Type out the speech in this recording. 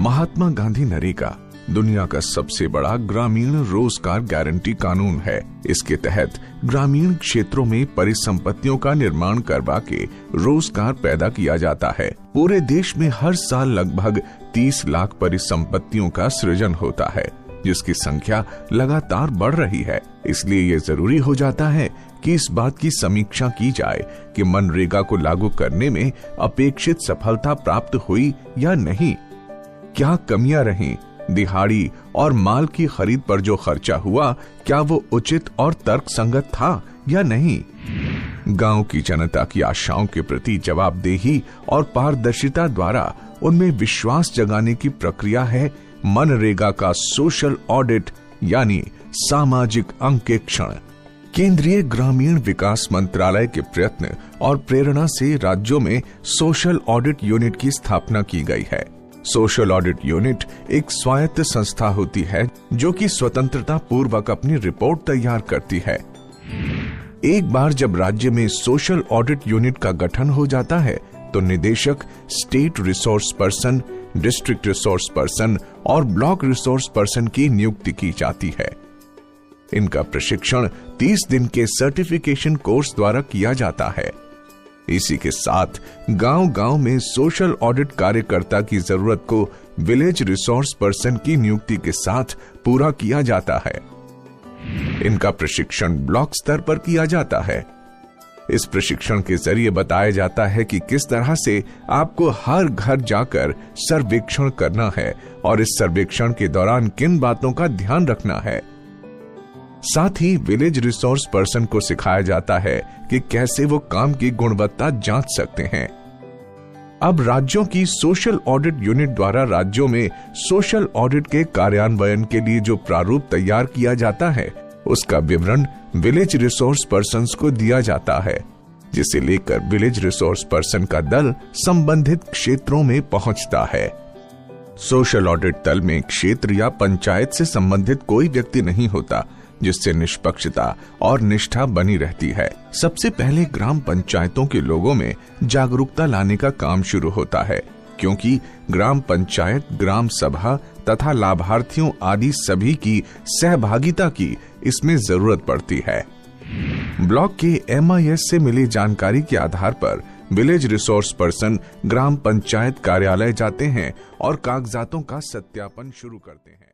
महात्मा गांधी नरेगा दुनिया का सबसे बड़ा ग्रामीण रोजगार गारंटी कानून है। इसके तहत ग्रामीण क्षेत्रों में परिसंपत्तियों का निर्माण करवा के रोजगार पैदा किया जाता है। पूरे देश में हर साल लगभग 30 लाख परिसंपत्तियों का सृजन होता है, जिसकी संख्या लगातार बढ़ रही है। इसलिए ये जरूरी हो जाता है कि इस बात की समीक्षा की जाए कि मनरेगा को लागू करने में अपेक्षित सफलता प्राप्त हुई या नहीं, क्या कमियां रहीं, दिहाड़ी और माल की खरीद पर जो खर्चा हुआ क्या वो उचित और तर्कसंगत था या नहीं। गांव की जनता की आशाओं के प्रति जवाबदेही और पारदर्शिता द्वारा उनमें विश्वास जगाने की प्रक्रिया है मनरेगा का सोशल ऑडिट यानी सामाजिक अंकेक्षण। केंद्रीय ग्रामीण विकास मंत्रालय के प्रयत्न और प्रेरणा से राज्यों में सोशल ऑडिट यूनिट की स्थापना की गई है। सोशल ऑडिट यूनिट एक स्वायत्त संस्था होती है जो कि स्वतंत्रता पूर्वक अपनी रिपोर्ट तैयार करती है। एक बार जब राज्य में सोशल ऑडिट यूनिट का गठन हो जाता है तो निदेशक state resource person, district resource person और ब्लॉक रिसोर्स पर्सन की नियुक्ति की जाती है। इनका प्रशिक्षण 30 दिन के सर्टिफिकेशन कोर्स द्वारा किया जाता है। इसी के साथ गांव-गांव में सोशल ऑडिट कार्यकर्ता की जरूरत को विलेज रिसोर्स पर्सन की नियुक्ति के साथ पूरा किया जाता है। इनका प्रशिक्षण ब्लॉक स्तर पर किया जाता है। इस प्रशिक्षण के जरिए बताया जाता है कि किस तरह से आपको हर घर जाकर सर्वेक्षण करना है और इस सर्वेक्षण के दौरान किन बातों का ध्यान रखना है। साथ ही विलेज रिसोर्स पर्सन को सिखाया जाता है कि कैसे वो काम की गुणवत्ता जांच सकते हैं। अब राज्यों की सोशल ऑडिट यूनिट द्वारा राज्यों में सोशल ऑडिट के कार्यान्वयन के लिए जो प्रारूप तैयार किया जाता है उसका विवरण विलेज रिसोर्स पर्सन्स को दिया जाता है, जिसे लेकर विलेज रिसोर्स पर्सन का दल संबंधित क्षेत्रों में पहुंचता है। सोशल ऑडिट दल में क्षेत्र या पंचायत से संबंधित कोई व्यक्ति नहीं होता, जिससे निष्पक्षता और निष्ठा बनी रहती है। सबसे पहले ग्राम पंचायतों के लोगों में जागरूकता लाने का काम शुरू होता है, क्योंकि ग्राम पंचायत, ग्राम सभा तथा लाभार्थियों आदि सभी की सहभागिता की इसमें जरूरत पड़ती है। ब्लॉक के MIS से मिली जानकारी के आधार पर विलेज रिसोर्स पर्सन ग्राम पंचायत कार्यालय जाते हैं और कागजातों का सत्यापन शुरू करते हैं।